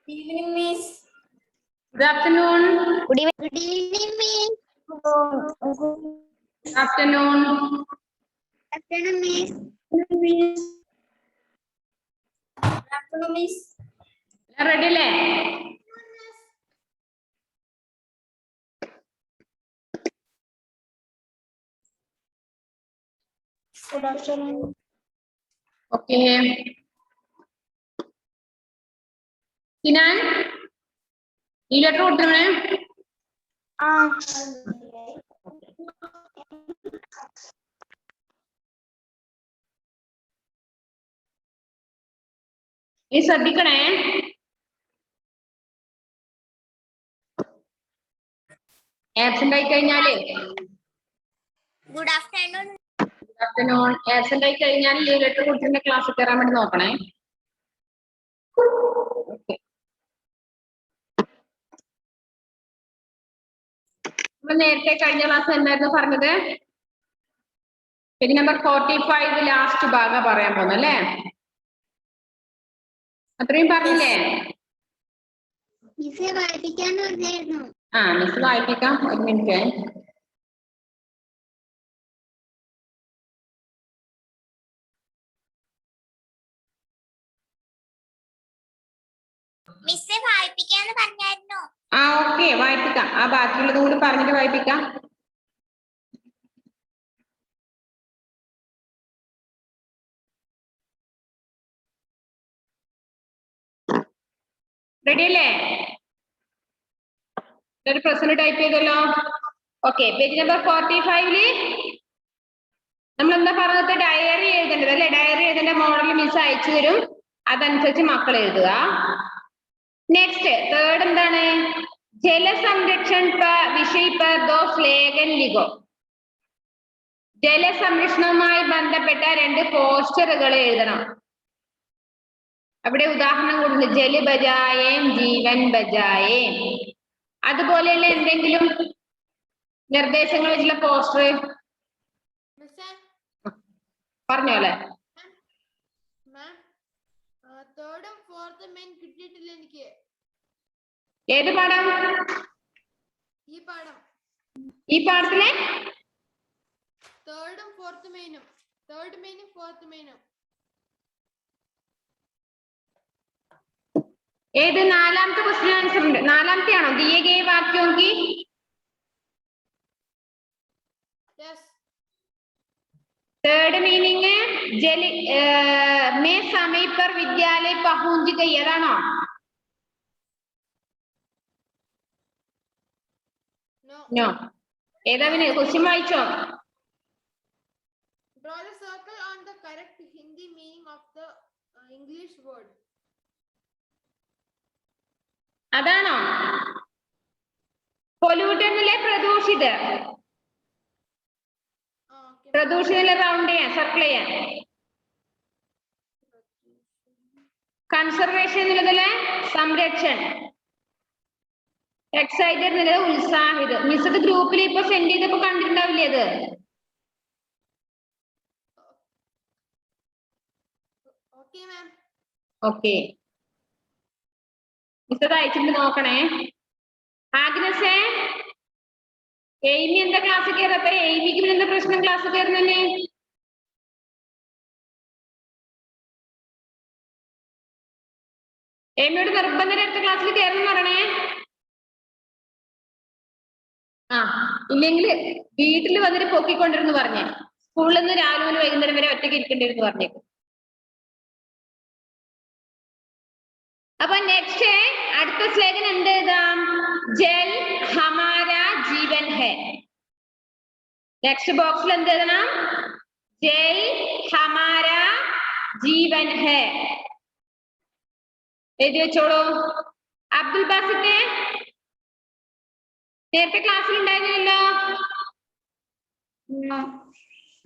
Evening, Miss. Good afternoon. Good evening, Miss. Good afternoon. Afternoon, Miss. Good afternoon, Miss. Ready, le? Good afternoon. Okay. Sinan, ഈ letter കൊടുത്തേ. ഈ ശ്രദ്ധിക്കണേ. Absent ആയി കഴിഞ്ഞാലേ Good afternoon. Good afternoon. Absent ആയി കഴിഞ്ഞാൽ leave letter കൊടുത്തിട്ട് ക്ലാസ്സിൽ കയറാൻ വേണ്ടി നോക്കണേ. നമ്മൾ നേരത്തെ കഴിഞ്ഞ ക്ലാസ് എന്തായിരുന്നു പറഞ്ഞത്? പേജ് നമ്പർ 45 ലാസ്റ്റ് ഭാഗം പറയാൻ പോകുന്നു അല്ലേ? അത്രയും പറഞ്ഞില്ലേ? മിസ്സെ വായിപ്പിക്കാൻ പറഞ്ഞായിരുന്നു. മിസ് വായിപ്പിക്കാം. ഒരു മിനിറ്റ്. മിസ്സെ വായിപ്പിക്കാന്ന് പറഞ്ഞായിരുന്നു. ഓക്കെ, വായിപ്പിക്കാം. ആ ബാക്കിയുള്ളതും കൂടി പറഞ്ഞിട്ട് വായിപ്പിക്കാം. റെഡി അല്ലേ? ഒരു പ്രസന്റ് ടൈപ്പ് ചെയ്തല്ലോ. ഓക്കെ, പേജ് നമ്പർ 45 നമ്മൾ എന്താ പറഞ്ഞത്? ഡയറി എഴുതേണ്ടത് അല്ലെ? ഡയറി എഴുതേണ്ട മോഡൽ മിസ് അയച്ചു തരും, അതനുസരിച്ച് മക്കൾ എഴുതുക. നെക്സ്റ്റ് തേർഡ് എന്താണ്? ജലസംരക്ഷൺ വിഷയ पर दो स्लोगन लिखो. ജലസംരക്ഷണവുമായി ബന്ധപ്പെട്ട 2 പോസ്റ്ററുകൾ എഴുതണം. അവിടെ ഉദാഹരണം കൊടുക്കുന്നു, ജല് ബജായേം ജീവൻ ബജായേം. അതുപോലെയുള്ള എന്തെങ്കിലും നിർദ്ദേശങ്ങൾ വെച്ചുള്ള പോസ്റ്റർ പറഞ്ഞോലെ. തേർഡും ഫോർത്തും മെയിൻ കിട്ടിയിട്ടില്ല എനിക്ക്. ഏത് പാഠം? ഈ പാഠം. ഈ പാഠത്തിലെ തേർഡും ഫോർത്ത് മെയിനും. തേർഡ് മെയിനും ഫോർത്ത് മെയിനും. ഏത്? നാലാമത്തെ ക്വസ്റ്റ്യൻ ആൻസർ ഉണ്ട്. നാലാമത്തെ ആണോ? ദിയെ ഗേ വാക്യോं की थर्ड मीनिंग जल मैं समय पर विद्यालय पहुंच गई. അതാണോ? നോ. ഏതാ പിന്നെ? ക്വസ്റ്റ്യൻ വായിച്ചോ. Draw the circle on the correct Hindi meaning of the English word. അതാണോ? പൊല്യൂട്ടഡ് എന്നല്ലേ? പ്രദൂഷിത. പ്രദൂഷിത റൗണ്ട് ചെയ്യാൻ, സർക്കിൾ ചെയ്യാൻ. കൺസർവേഷൻ എന്നുള്ളതല്ലേ? സംരക്ഷൺ. എക്സൈറ്റഡ് എന്നുള്ളത് ഉത്സാഹിത്. മിസ് അത് ഗ്രൂപ്പിൽ ഇപ്പൊ സെൻഡ് ചെയ്തപ്പോ കണ്ടിട്ടുണ്ടാവില്ലേ അത്? Okay, ma'am. ഓക്കെ, മിസ് അത് അയച്ചിട്ട് നോക്കണേ. ആഗ്നസേ, എയ്മി എന്താ ക്ലാസ് കയറപ്പ? എയ്മിക്ക് പിന്നെ എന്താ പ്രശ്നം ക്ലാസ് കയറുന്നേ? എയ്മിയോട് നിർബന്ധം അടുത്ത ക്ലാസ്സിൽ കയറണം പറയണേ. ഇല്ലെങ്കിൽ വീട്ടിൽ വന്നിട്ട് പൊക്കിക്കൊണ്ടിരുന്നു പറഞ്ഞേ. സ്കൂളിൽ നിന്ന് രാവിലെ മുതൽ വൈകുന്നേരം വരെ ഒറ്റയ്ക്ക് ഇരിക്കേണ്ടിരുന്നു പറഞ്ഞേക്കും. അപ്പൊ നെക്സ്റ്റ് അടുത്ത സ്ലേഖനം എന്ത് എഴുതാം? ജൽ ഹമാര ജീവൻ ഹെ. നെക്സ്റ്റ് ബോക്സിൽ എന്ത് എഴുതണം? ജൽ ഹമാര ജീവൻ ഹെ എഴുതി വെച്ചോളൂ. അബ്ദുൽ ബാസിത്തെ നേരത്തെ ക്ലാസ്സിൽ ഉണ്ടായിരുന്നല്ലോ.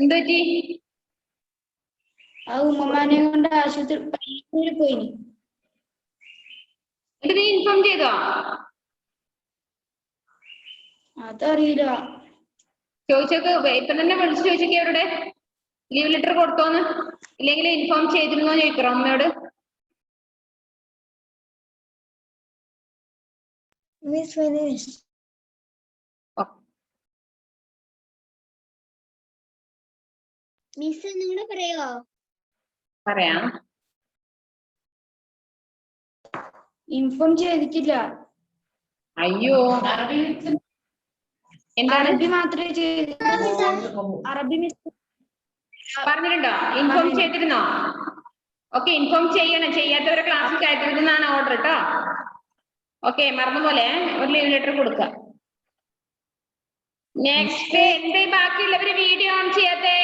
എന്തുപറ്റി? ഉമ്മമാനെ കൊണ്ട് ആശുപത്രി പോയി. നീ ഇൻഫോം ചെയ്തോ? അതറിയില്ല. ചോദിച്ചോക്ക്. ഇപ്പൊ തന്നെ വിളിച്ചു ചോദിച്ചോക്കെ അവരുടെ ലീവ് ലെറ്റർ കൊടുത്തോന്ന്. ഇല്ലെങ്കിൽ ഇൻഫോം ചെയ്തിരുന്നോ ചോദിക്കറോ അമ്മയോട്. Miss. മിസ് നിങ്ങളെ പറയോ? പറയാം. ഇൻഫോം ചെയ്തിട്ടില്ല. അയ്യോ, എന്താണ്? അറബി മാത്രമേ ചെയ്തിട്ടുള്ളൂ. അറബി മിസ് പറഞ്ഞിട്ടുണ്ടോ? ഇൻഫോം ചെയ്തിരുന്നോ? ഓക്കെ, ഇൻഫോം ചെയ്യണം. ചെയ്യാത്തവരെ ക്ലാസ്സിൽ കയറ്റരുതെന്നാണ് ഓർഡർ കേട്ടോ. ഓക്കെ, മറന്നുപോലെ ഒരു ലീവ് ലെറ്റർ കൊടുക്കുക. നെക്സ്റ്റ്, എന്തേ ബാക്കിയുള്ളവര് വീഡിയോ ഓൺ ചെയ്യാത്തേ?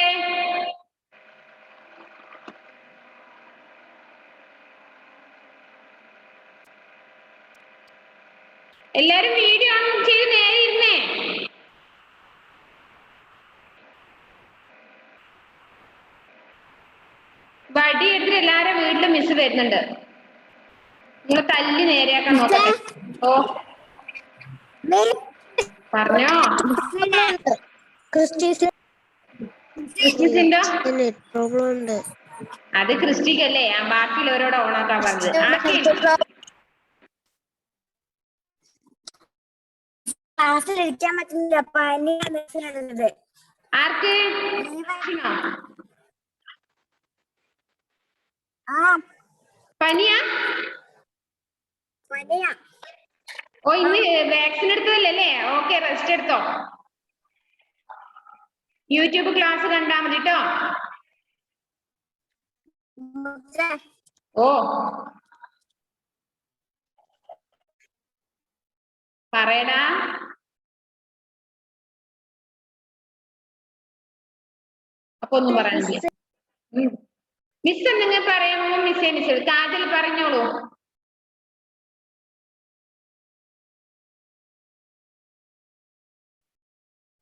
എല്ലാരും വീഡിയോ ഓൺ ചെയ്ത് നേരെ ഇരുന്നേ. വടി എടുത്തിട്ട് എല്ലാരും വീട്ടില് മിസ് വരുന്നുണ്ട്. നിങ്ങൾ തല്ലി നേരെയാക്കാൻ നോക്കട്ടെ. ഓ പറഞ്ഞോ. ക്രിസ്റ്റിസിന്റെ അത് ക്രിസ്റ്റിക്കല്ലേ, ബാക്കിയുള്ളവരോട് ഓണാക്കാൻ പറഞ്ഞത്. ആക്കി ക്ലാസ്സിലിരിക്കാൻ പറ്റുന്നില്ല. പനിയാണ്. ആർക്ക്? പനിയാ? ഓ, ഇന്ന് വാക്സിൻ എടുത്തതല്ലേ? ഓക്കെ, റെസ്റ്റ് എടുത്തോ. യൂട്യൂബ് ക്ലാസ് കണ്ടാ മതി കേട്ടോ. ഓ പറയടാ. അപ്പൊ ഒന്നും പറയാനില്ല. മിസ് എന്തെങ്കിലും പറയുമ്പോ മിസ് കാജൽ പറഞ്ഞോളൂ.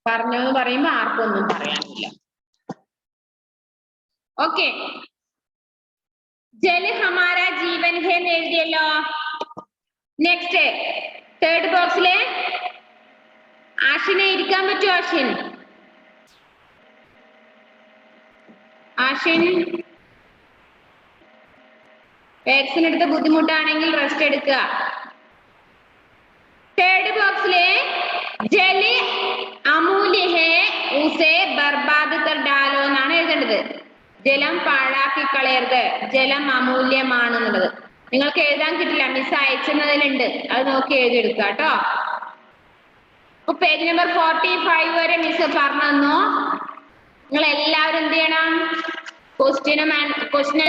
പറഞ്ഞോന്ന് പറയുമ്പോ ആർക്കും ഒന്നും പറയാനില്ല. ഓക്കെ, ജൽ ഹമാര ജീവൻ ഹേ എന്ന് എഴുതിയല്ലോ. നെക്സ്റ്റ്, തേർഡ് ബോക്സിലെ ആഷിനെ ഇരിക്കാൻ പറ്റുമോ? ആഷിൻ വാക്സിൻ എടുത്ത് ബുദ്ധിമുട്ടാണെങ്കിൽ റെസ്റ്റ് എടുക്കുക. തേർഡ് ബോക്സിലെ ജല് അമൂല്യ ഹേ ഉസേ ബർബാദ് കർ ഡാലോ എന്നാണ് എഴുതേണ്ടത്. ജലം പാഴാക്കി കളയരുത്, ജലം അമൂല്യമാണ് എന്നുള്ളത്. നിങ്ങൾക്ക് എഴുതാൻ കിട്ടില്ല, മിസ് അയച്ചതിലുണ്ട്, അത് നോക്കി എഴുതിയെടുക്കുക കേട്ടോ. അപ്പൊ പേജ് നമ്പർ 45 വരെ മിസ് പറഞ്ഞു തന്നു. നിങ്ങൾ എല്ലാവരും എന്ത് ചെയ്യണം? ക്വസ്റ്റ്യൻ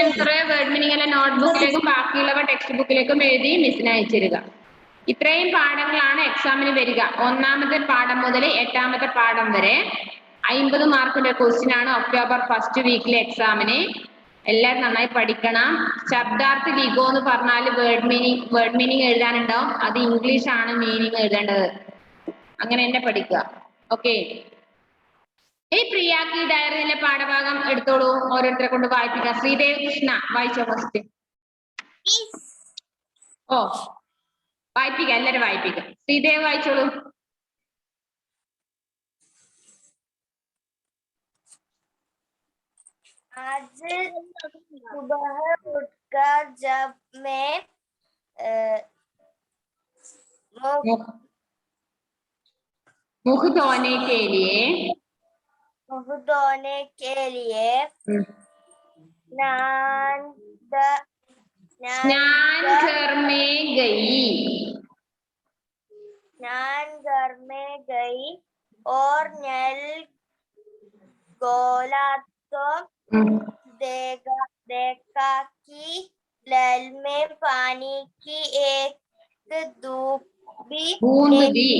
ആൻസർ വേർഡ് മീനിങ് എല്ലാം നോട്ട്ബുക്കിലേക്കും ബാക്കിയുള്ളവ ടെക്സ്റ്റ് ബുക്കിലേക്കും എഴുതി മിസ്സിന് അയച്ചിരുക. ഇത്രയും പാഠങ്ങളാണ് എക്സാമിന് വരിക. ഒന്നാമത്തെ പാഠം മുതൽ 8ാമത്തെ പാഠം വരെ 50 മാർക്കിന്റെ ക്വസ്റ്റ്യൻ ആണ് ഒക്ടോബർ ഫസ്റ്റ് വീക്കിലെ എക്സാമിന്. എല്ലാവരും നന്നായി പഠിക്കണം. ശബ്ദാർത്ഥ വിഗോ എന്ന് പറഞ്ഞാൽ വേർഡ് മീനിങ് എഴുതാനുണ്ടാവും. അത് ഇംഗ്ലീഷ് ആണ് മീനിങ് എഴുതേണ്ടത്. അങ്ങനെ തന്നെ പഠിക്കുക. ഓക്കെ, ഈ പ്രിയാക്ക് ഈ ഡയറിയിലെ പാഠഭാഗം എടുത്തോളൂ. ഓരോരുത്തരെ കൊണ്ട് വായിപ്പിക്കാം. ശ്രീദേവ് കൃഷ്ണ വായിച്ചോ ഫസ്റ്റ്. ഓ, വായിപ്പിക്കാം, എല്ലാരും വായിപ്പിക്കാം. ശ്രീദേവ് വായിച്ചോളൂ. आज सुबह उठकर जब मैं मुख धोने के लिए स्नान घर में गई और नल गोला तो देखा कि नल में पानी की एक बूंद भी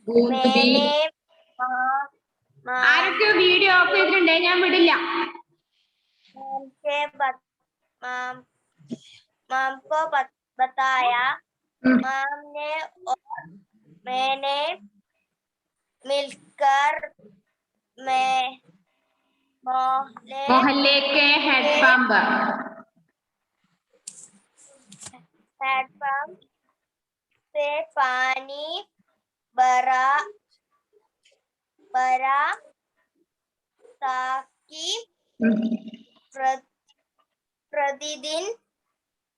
मैंने ആരൊക്കെ വീഡിയോ ഓഫ് ചെയ്തിട്ടുണ്ടേ? ഞാൻ വിടില്ല. माम को बताया। माम ने और मैंने मिलकर मोहल्ले के हैंडपंप से पानी भरा ताकि प्रतिदिन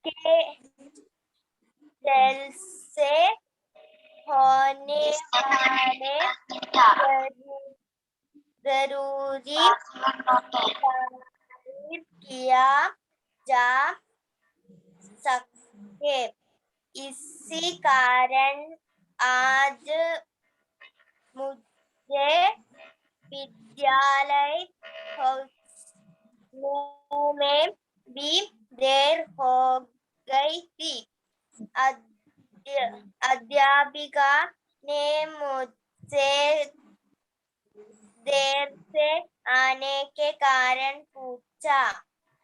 के जल से होने वाले जरूरी कार्य किया जा सके। इसी कारण आज मुझे विद्यालय पहुंचने में भी देर हो गई थी। अध्यापिका ने मुझसे देर से आने के कारण पूछा।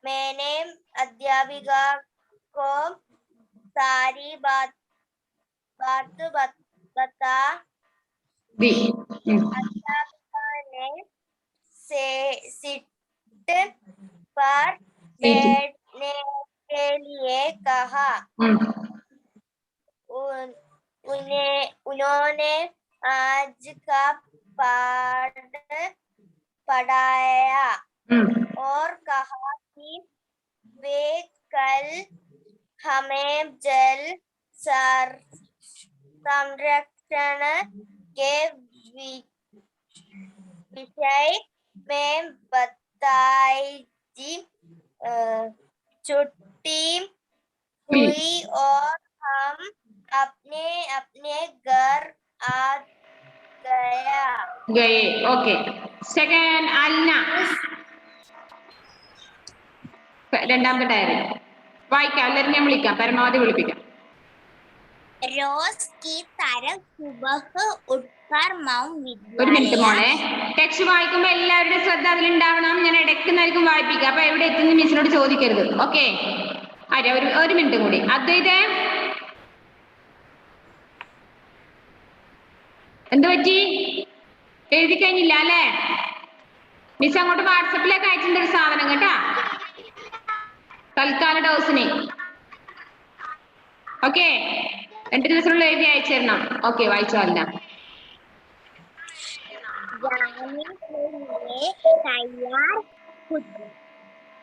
मैंने अध्यापिका को सारी बात बता दी। अध्यापिका ने सीट पर बैठने के लिए कहा। उन्होंने आज का पाठ पढ़ाया और कहा कि वे कल हमें जल संरक्षण के विषय में बताएगी। छुट्टी हुई और हम अपने अपने घर आ गए। ओके सेकंड അൽന രണ്ടാമത്തെ ഡയറി വായിക്കാം. എല്ലാവരും ഞാൻ വിളിക്കാം, പരമാവധി വിളിപ്പിക്കാം. रोज की तरह सुबह उठकर ഒരു മിനിറ്റ് മോളെ, ടെക്സ്റ്റ് വായിക്കുമ്പോ എല്ലാവരുടെ ശ്രദ്ധ അതിലുണ്ടാവണം. ഞാൻ ഇടയ്ക്ക് നൽകും വായിപ്പിക്കാം. അപ്പൊ എവിടെ എത്തുന്ന മിസ്സിനോട് ചോദിക്കരുത്. ഓക്കെ, അതെ ഒരു മിനിറ്റ് കൂടി. അദ്വൈതേ എന്ത് പറ്റി? എഴുതി കഴിഞ്ഞില്ല അല്ലേ? മിസ് അങ്ങോട്ട് വാട്സപ്പിലേക്ക് അയച്ചിട്ടുണ്ട് ഒരു സാധനം കേട്ടാ, തൽക്കാല ഡോസിന്. ഓക്കെ, 2 ദിവസത്തിനുള്ള എഴുതി അയച്ചു തരണം. ഓക്കെ, വായിച്ചോ. അല്ല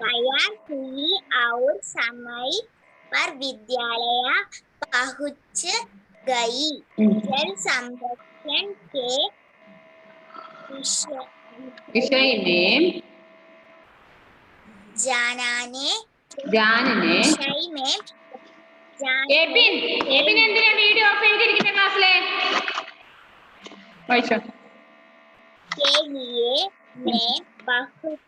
तैयार हुई और समय पर विद्यालय पहुंच गई। जल संरक्षण के विषय में जानने എബിൻ എന്തിനാ വീഡിയോ ഓഫ് ചെയ്തിരിക്കുന്ന ക്ലാസ്സിലെ? വായിച്ചോ. के लिए मैं बहुत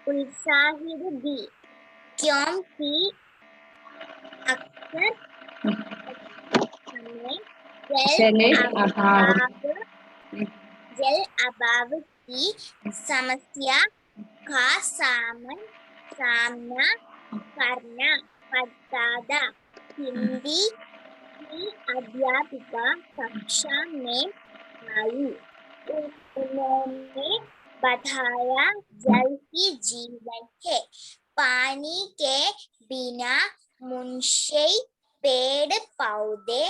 उत्साहित थी क्योंकि अक्सर हमें जल अभाव की समस्या का सामना करना पड़ता था। हिंदी की अध्यापिका कक्षा में आई। उन्होंने बताया जल ही जीवन है, पानी के बिना मनुष्य, पेड़ पौधे,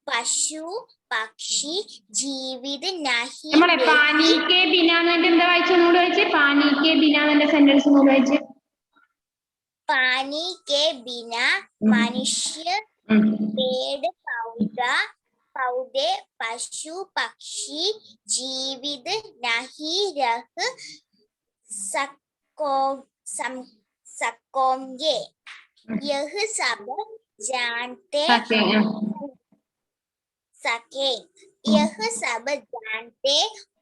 पशु पक्षी जीवित नहीं। നമ്മളെ പാനി കെ ബിനാ എന്താ വായിച്ചു? ഒന്നുകൂടി വായിച്ചേ. പാനി കെ ബിനാ എന്ന സെന്റൻസ് ഒന്നുകൂടി വായിച്ചേ. पानी के बिना मनुष्य, पेड़ पौधे, पशु पक्षी जीवित नहीं रह सकोगे। यह सब जानते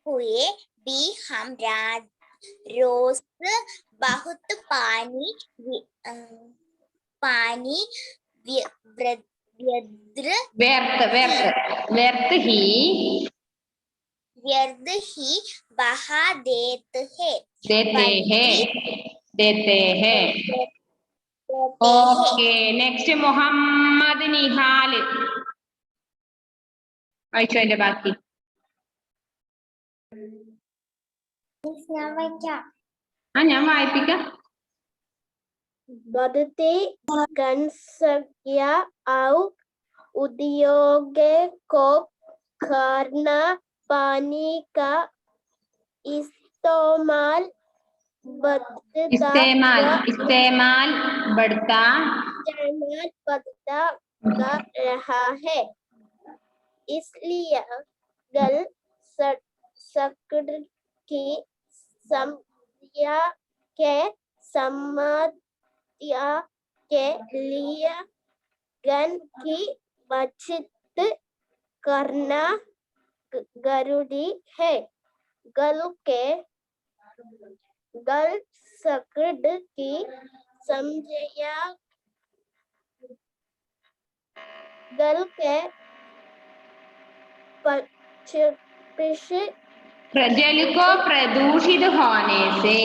हुए भी हम रोज बहुत पानी व्यर्थ ही बहा देते हैं। ओके, नेक्स्ट मोहम्मद निहाल വായിച്ചോ അതിന്റെ ബാക്കി. ഞാൻ വായിപ്പിക്കാം. बढ़ती जनसंख्या और उद्योग को कारण पानी का इस्तेमाल बढ़ता पानी बदला जा रहा है, इसलिए जल संकट की समस्या के लिए जल की बचत करना जरूरी है। जल संकट की समस्या जल के जल को प्रदूषित होने से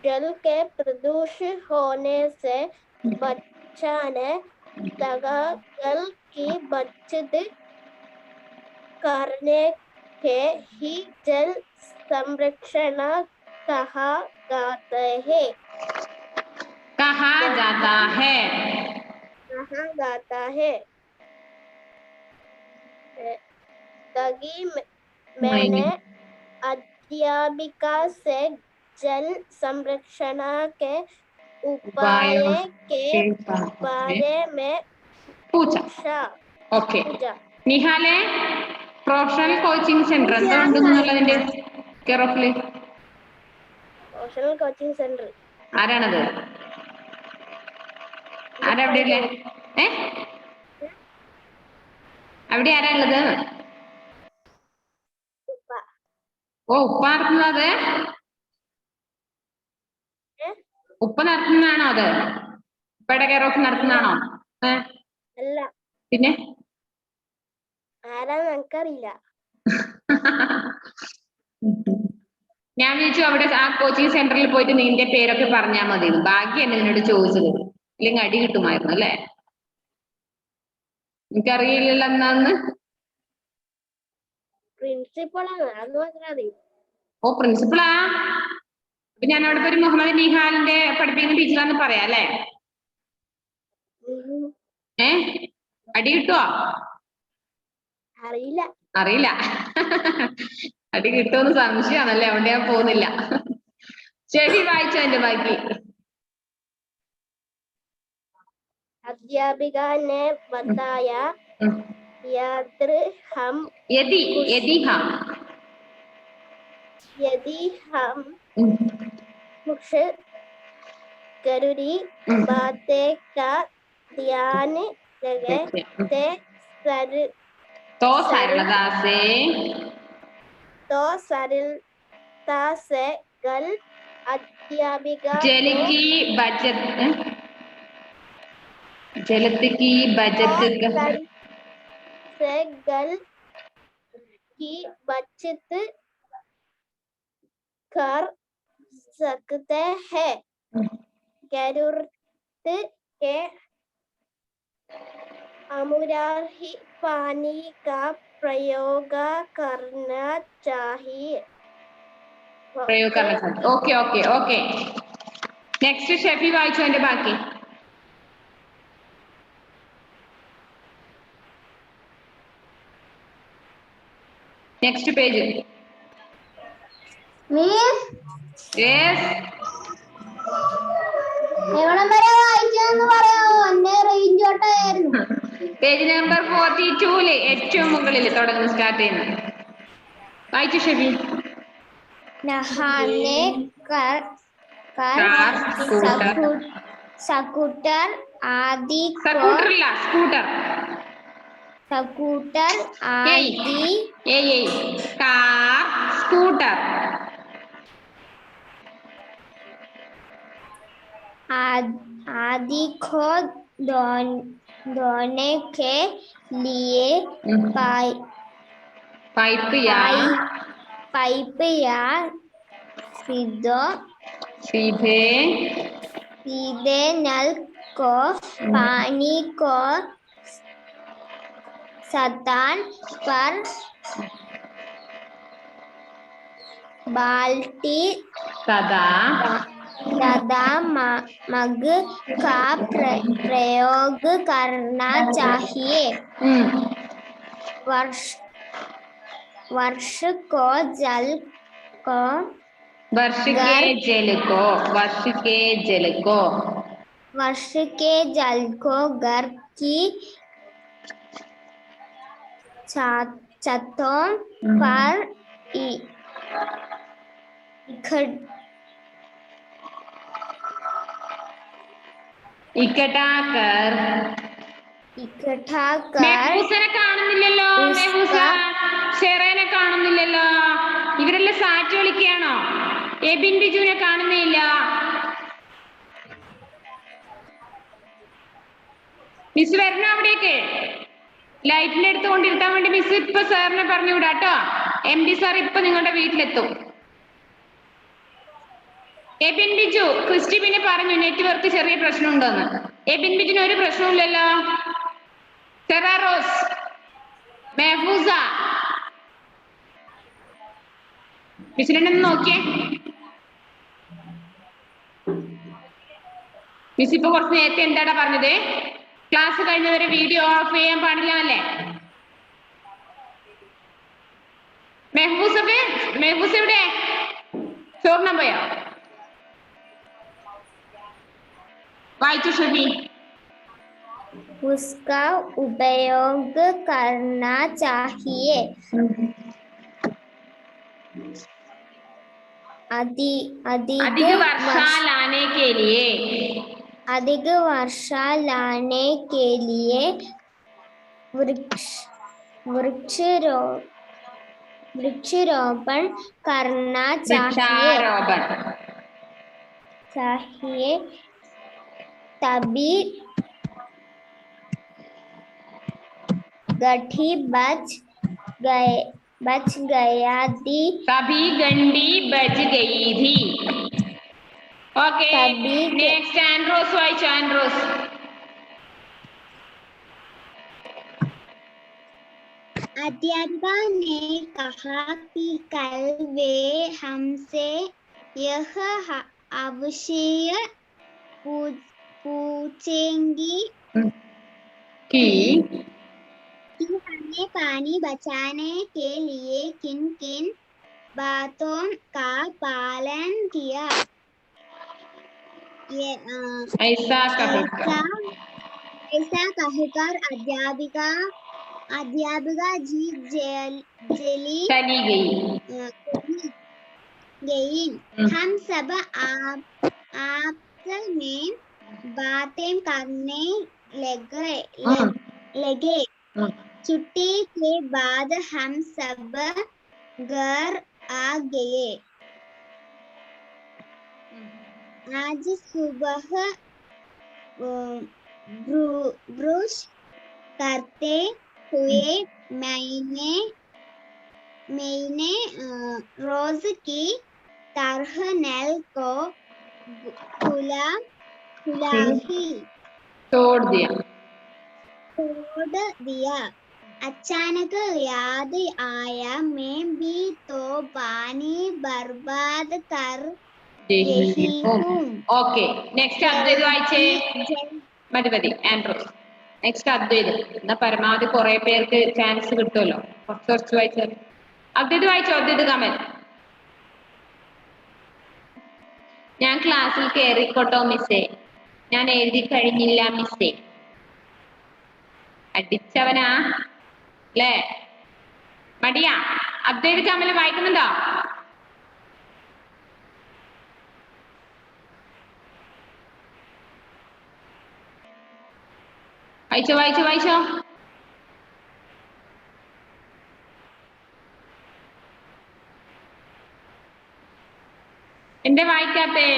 जल के प्रदूषित होने से बचाने तथा जल की बचत करने के ही जल संरक्षण कहा जाता है। तभी मैंने अध्यापिका से जल संरक्षण के उपाय के बारे में पूछा। ഓക്കെ നിഹാലെ പ്രൊഫഷണൽ കോച്ചിങ് സെന്റർ എന്താ ഉണ്ടെന്നുള്ളതിന്റെ കെയർഓഫില് പ്രൊഫഷണൽ കോച്ചിങ് സെന്റർ ആരാണത്? ആരവിടെ അവിടെ ആരാ ഉള്ളത്? ഓ ഉപ്പ നടത്തുന്നത്? ഉപ്പ നടത്തുന്നതാണോ അത്? ഉപ്പയുടെ കെയർ ഓഫ് നടത്തുന്നതാണോ? അല്ല. പിന്നെ ആരാന്ന് എനിക്കറിയില്ല. ഞാൻ വിളിച്ചു അവിടെ ആ കോച്ചിങ് സെന്ററിൽ പോയിട്ട് നിന്റെ പേരൊക്കെ പറഞ്ഞാൽ മതി. ഭാഗ്യം എന്നെ നിന്നോട് ചോദിച്ചത്, ഇല്ലെങ്കിൽ അടി കിട്ടുമായിരുന്നു അല്ലേ? എനിക്കറിയില്ലല്ലോ എന്നാന്ന്. പ്രിൻസിപ്പളാണ്. ഓ പ്രിൻസിപ്പളാ? അപ്പൊ ഞാൻ അവിടെ പോയി മുഹമ്മദ് നിഹാലിന്റെ പഠിപ്പിക്കുന്ന ടീച്ചറാന്ന് പറയാം അല്ലേ? അടി കിട്ടുവോ? അറിയില്ല. അടി കിട്ടുമെന്ന് സംശയമാണല്ലേ, അവിടെ ഞാൻ പോകുന്നില്ല. ശരി, വായിച്ചോ എന്റെ ബാക്കി. अध्यापिका ने बताया यदि हम कुछ जरूरी बातें का ध्यान रखें तो सरलता से जल अध्यापिका जल की बचत से जल की बचत कर सकते हैं। जरूरत के अनुसार पानी का प्रयोग करना चाहिए। Okay okay okay next Shefi വായിച്ചോ എന്റെ ബാക്കി. Next page. മിസ് യെസ് എവിടം വരെ വായിച്ചെന്ന് പറയാമോ? എന്നെ റേഞ്ച് ഓട്ടായിരുന്നു. പേജ് നമ്പർ 42 ഏറ്റവും മുകളിൽ തുടങ്ങുന്നു, സ്റ്റാർട്ട് ചെയ്യുന്നു. വായിച്ചു ഷെഫി. नहाने स्कूटर आदि कार स्कूटर आदि को धोने के लिए पाइप या सीधे नल को पानी को सतह पर बाल्टी तथा मग का प्रयोग करना चाहिए। वर्ष को जल को वर्ष के जल को, वर्ष के जल को, वर्ष के जल को घर की छतों पर इकट्ठा कर മെഹൂസനെ കാണുന്നില്ലല്ലോ. മെഹൂസ ഷെറേനെ കാണുന്നില്ലല്ലോ. ഇവരെല്ലാം സാറ്റ് വിളിക്കുകയാണോ? എബിൻ ബിജുവിനെ കാണുന്നില്ല. മിസ് വരണോ അവിടേക്ക്? ലൈറ്റിന്റെ അടുത്ത് കൊണ്ടിരുത്താൻ വേണ്ടി മിസ് ഇപ്പൊ സാറിനെ പറഞ്ഞു വിടാട്ടോ. MD സാർ ഇപ്പൊ നിങ്ങളുടെ വീട്ടിലെത്തും. എബിൻ ബിജു, ക്രിസ്റ്റി പിന്നെ പറഞ്ഞു നെറ്റ്വർക്ക് ചെറിയ പ്രശ്നമുണ്ടെന്ന്. എബിൻ ബിജുവിന് ഒരു പ്രശ്നമില്ലല്ലോ. സെറാറോസ്, മെഹൂസ, മിസ്സിനെ നോക്കിയേ. മിസ് ഇപ്പൊ കുറച്ച് നേരത്തെ എന്താടാ പറഞ്ഞത്? ക്ലാസ് കഴിഞ്ഞവരെ വീഡിയോ ഓഫ് ചെയ്യാൻ പാടില്ല അല്ലേ? മെഹൂസ് എവിടെ? ചോറിനാൻ പോയോ? വായിച്ചു ഷബി. उसका उपयोग करना चाहिए. अधिक वर्षा लाने के लिए, अधिक वर्षा लाने के लिए वृक्षारोपण करना चाहिए. तभी गठी बच गया थी. तभी गंडी बच गई थी. ओके, नेक्स्ट एंड्रोस वाइच. एंड्रोस, अध्यापिका ने कहा कि कल वे हमसे यह अवश्य पूछेंगी कि हमें पानी बचाने के लिए किन किन बातों का पालन किया. ऐसा कहकर अध्यापिका जी चली गई. हम सब आपस में बातें करने लगे. छुट्टी के बाद हम सब घर आ गए. आज सुबह ब्रश करते हुए मैंने रोज की तरह नल को खुला ही तोड़ दिया. अचानक याद आया मैं भी तो पानी बर्बाद कर रही हूँ. ओके, नेक्स्ट अद्वैत വായിച്ചേ. മതി ആൻഡ്രോസ്. നെക്സ്റ്റ് അദ്വൈത്. എന്നാ പരമാവധി കുറെ പേർക്ക് ചാൻസ് കിട്ടുമല്ലോ. കുറച്ച് വായിച്ചാൽ. അദ്വൈത് വായിച്ചോ? അദ്വൈത് കമൽ. ഞാൻ ക്ലാസ്സിൽ കയറിക്കോട്ടോ മിസ്സേ. ഞാൻ എഴുതി കഴിഞ്ഞില്ല മിസ്സേ. അടിച്ചവനാ അല്ലേ? മടിയാ. അദ്വൈത് കമൽ വായിക്കുന്നുണ്ടോ? വായിച്ചോ. എന്റെ വായിക്കാത്തേ?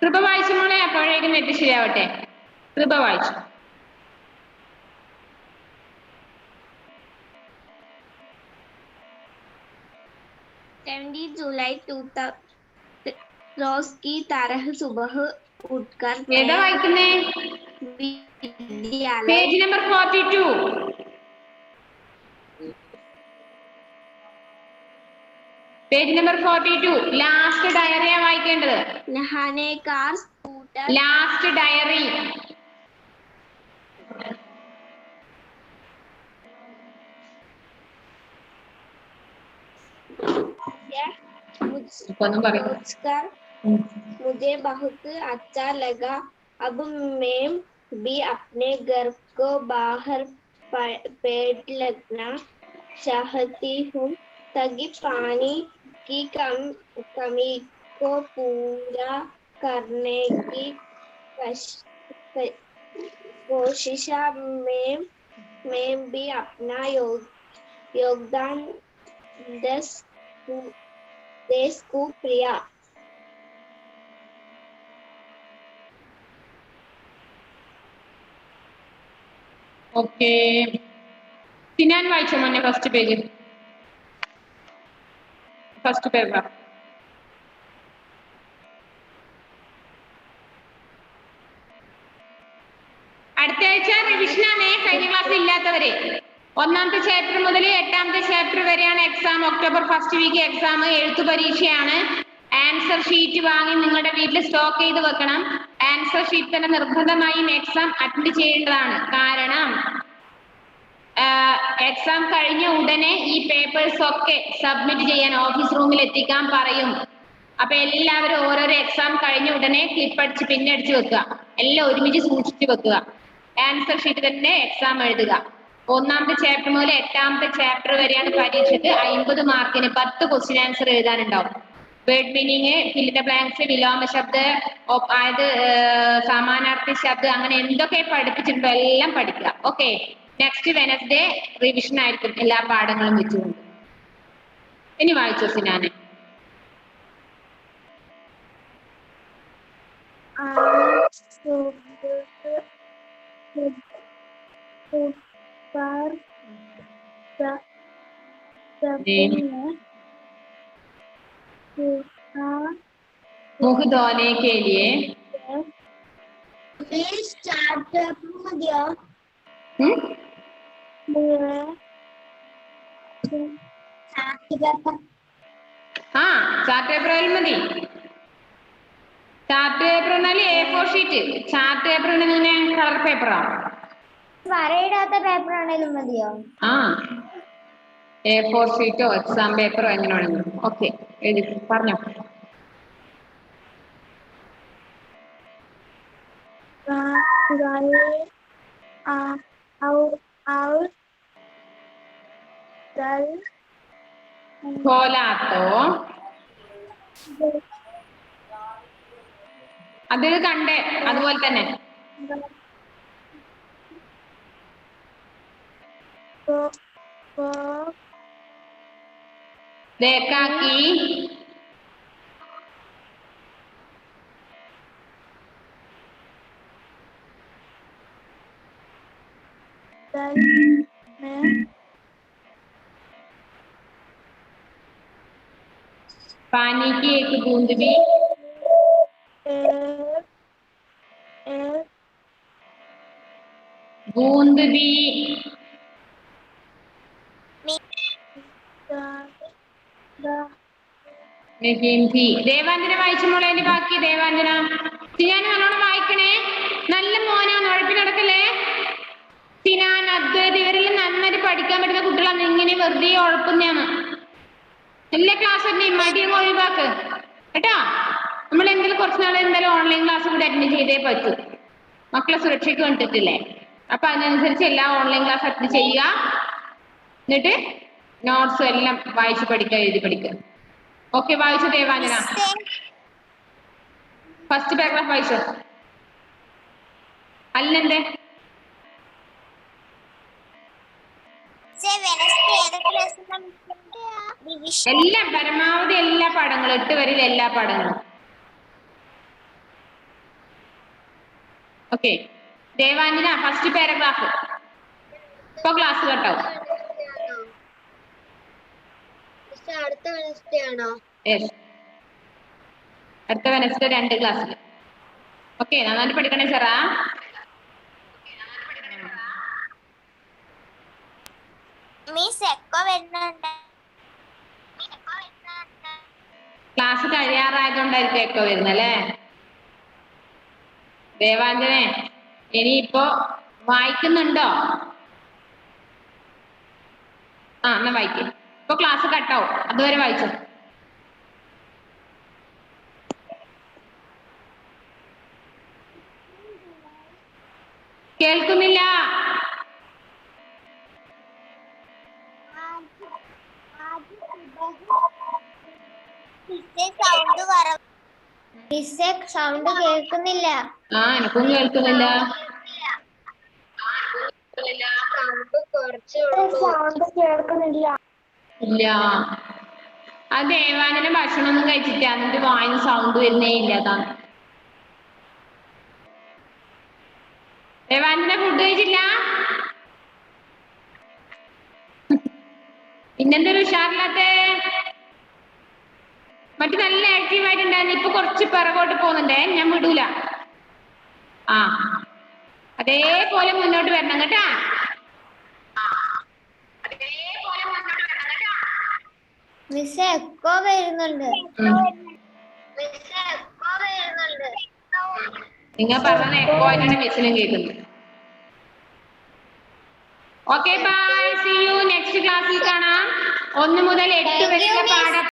കൃപ വായിച്ചു മോളെ. അപ്പോഴേക്കും നെറ്റ് ശരിയാവട്ടെ. കൃപ വായിച്ചു. जुलाई 2000 रोज की तरह सुबह उठकर ഏതാ വായിക്കുന്നേ? Page number 42. Page number 42. Last ഡയറിയാ വായിക്കേണ്ടത്. नहाने का स्कूटर ലാസ്റ്റ് ഡയറി. ഇപ്പൊ ഒന്നും പറയും. सोचकर मुझे बहुत अच्छा लगा। अब मैं भी अपने घर को बाहर पेड़ लगना चाहती हूँ ताकि पानी की कमी को पूरा करने की कोशिश में भी अपना योगदान देश को प्रिया। ഓക്കെ, സിനാൻ വായിച്ചോ മോനെ ഫസ്റ്റ് പേജ്, ഫസ്റ്റ് പാരഗ്രാഫ്. അടുത്ത ആഴ്ച റിവിഷനാണ്. കഴിഞ്ഞ ക്ലാസ്സിൽ ഇല്ലാത്തവര് 1ാമത്തെ ചാപ്റ്റർ മുതൽ 8ാമത്തെ ചാപ്റ്റർ വരെയാണ് exam. October first week exam, എഴുത്തു പരീക്ഷയാണ്. ആൻസർ ഷീറ്റ് വാങ്ങി നിങ്ങളുടെ വീട്ടിൽ സ്റ്റോക്ക് ചെയ്ത് വെക്കണം. ആൻസർ ഷീറ്റ് തന്നെ നിർബന്ധമായും എക്സാം അറ്റൻഡ് ചെയ്യേണ്ടതാണ്. കാരണം എക്സാം കഴിഞ്ഞ ഉടനെ ഈ പേപ്പേഴ്സ് ഒക്കെ സബ്മിറ്റ് ചെയ്യാൻ ഓഫീസ് റൂമിൽ എത്തിക്കാൻ പറയും. അപ്പൊ എല്ലാവരും ഓരോരോ എക്സാം കഴിഞ്ഞ ഉടനെ ക്ലിപ്പ് അടിച്ച് പിന്നടിച്ച് വെക്കുക. എല്ലാം ഒരുമിച്ച് സൂക്ഷിച്ചു വെക്കുക. ആൻസർ ഷീറ്റ് തന്നെ എക്സാം എഴുതുക. 1ാമത്തെ ചാപ്റ്റർ മുതൽ 8ാമത്തെ ചാപ്റ്റർ വരെയാണ് പരീക്ഷയ്ക്ക്. 50 മാർക്കിന് 10 ക്വസ്റ്റ്യൻ ആൻസർ എഴുതാനുണ്ടാവും. Word meaning, fill the blanks, വിലോമ ശബ്ദ, അതായത് സമാനാർത്ഥി ശബ്ദം, അങ്ങനെ എന്തൊക്കെ പഠിപ്പിച്ചിട്ടുണ്ടോ എല്ലാം പഠിക്കുക. ഓക്കെ, നെക്സ്റ്റ് വെനസ്ഡേ റിവിഷൻ ആയിരിക്കും എല്ലാ പാഠങ്ങളും വെച്ചുകൊണ്ട്. ഇനി വായിച്ചോ സിനാനെ. मुख धोने के लिए हाँ चार्ट पेपर मതി. ചാർട്ട് പേപ്പർ എന്നാൽ A4 sheet. Chart paper colour പേപ്പറാ, വരയിടാത്ത പേപ്പർ ആണെങ്കിലും മതിയോ? ആ A4 ഷീറ്റോ എക്സാം പേപ്പറോ എങ്ങനെ വേണമെങ്കിലും. ഓക്കെ, എഴുതി പറഞ്ഞോ. കോലാത്തോ അത് കണ്ടേ, അതുപോലെ തന്നെ ദേക്കാക്കി पानी की एक बूंद भी बूंद भी नहीं थी. ദേവാഞ്ജന വായിച്ചു മോളെ. ഇനി ബാക്കി ദേവാഞ്ജന. സിനാൻ നല്ലോണം വായിക്കണേ. നല്ല മോനാണ്, ഉഴപ്പി നടക്കല്ലേ. സിനാൻ, അദ്വൈത് ഇവരെല്ലാം നന്നായിട്ട് പഠിക്കാൻ പറ്റുന്ന കുട്ടികളാണ്. ഇങ്ങനെ വെറുതെ ഉഴപ്പുന്നതാണ്. എല്ലാ ക്ലാസ് മടിയും ഒഴിവാക്ക് കേട്ടോ. നമ്മൾ എന്തെങ്കിലും കുറച്ച് നാൾ എന്തായാലും ഓൺലൈൻ ക്ലാസ് കൂടി അറ്റൻഡ് ചെയ്തേ പറ്റൂ. മക്കളെ സുരക്ഷയ്ക്ക് വേണ്ടിട്ടില്ലേ. അപ്പൊ അതിനനുസരിച്ച് എല്ലാ ഓൺലൈൻ ക്ലാസ് അറ്റൻഡ് ചെയ്യുക. എന്നിട്ട് നോട്ട്സും എല്ലാം വായിച്ച് പഠിക്കുക, എഴുതി പഠിക്കുക. ഓക്കെ, വായിച്ചു ദേവാഞ്ജന. ഫസ്റ്റ് പാരഗ്രാഫ് വായിച്ചോ. അല്ലെന്തേ എല്ലാം പരമാവധി എല്ലാ പാഠങ്ങളും 8 വരെയുള്ള എല്ലാ പാഠങ്ങളും. Okay, Devanjana first paragraph. ഇപ്പൊ ക്ലാസ് കേട്ടോ. അടുത്ത വെനസ്ഡേ ആണോ? യെസ്, അടുത്ത വെനസ്ഡേ 2 ക്ലാസ്സിൽ. ഓക്കെ, നന്നായിട്ട് പഠിക്കണേ സാറാ. ക്ലാസ് കഴിയാറായതുകൊണ്ടായിരിക്കും എക്കോ വരുന്നല്ലേ. ദേവാഞ്ജനെ ഇനിയിപ്പോ വായിക്കുന്നുണ്ടോ? എന്നാ വായിക്കേ. ഇപ്പൊ ക്ലാസ് കട്ടാവും, അതുവരെ വായിച്ചോ. സൗണ്ട് കുറവ്. മിസ്സേ സൗണ്ട് കേൾക്കുന്നില്ല. ആ എനിക്കും കേൾക്കുന്നില്ല. സൗണ്ട് കേൾക്കുന്നില്ല. ഇല്ല. ആ ദേവാനന്റെ ഭക്ഷണം ഒന്നും കഴിച്ചിട്ട് എന്നിട്ട് വായിന് സൗണ്ട് വരുന്നേ ഇല്ല. അതാണ്. ദേവാനന്റെ ഫുഡ് കഴിച്ചില്ല. പിന്നെന്തൊരു ഉഷാറില്ലാത്തെ? മറ്റു നല്ല ആക്റ്റീവ് ആയിട്ടുണ്ടായിരുന്നു. ഇപ്പൊ കുറച്ച് പിറകോട്ട് പോകുന്നുണ്ടേ. ഞാൻ വിടൂല. ആ അതേപോലെ മുന്നോട്ട് വരണം കേട്ടാ. മിസ്സേ എക്കോ വരുന്നുണ്ട്. നിങ്ങൾ പറഞ്ഞ എക്കോ ആയിട്ടാണ് മിസ്സിനും കേൾക്കുന്നത്. Okay bye. See you next ക്ലാസ്സിൽ കാണാം. 1 മുതൽ 8 വരെയുള്ള പാഠം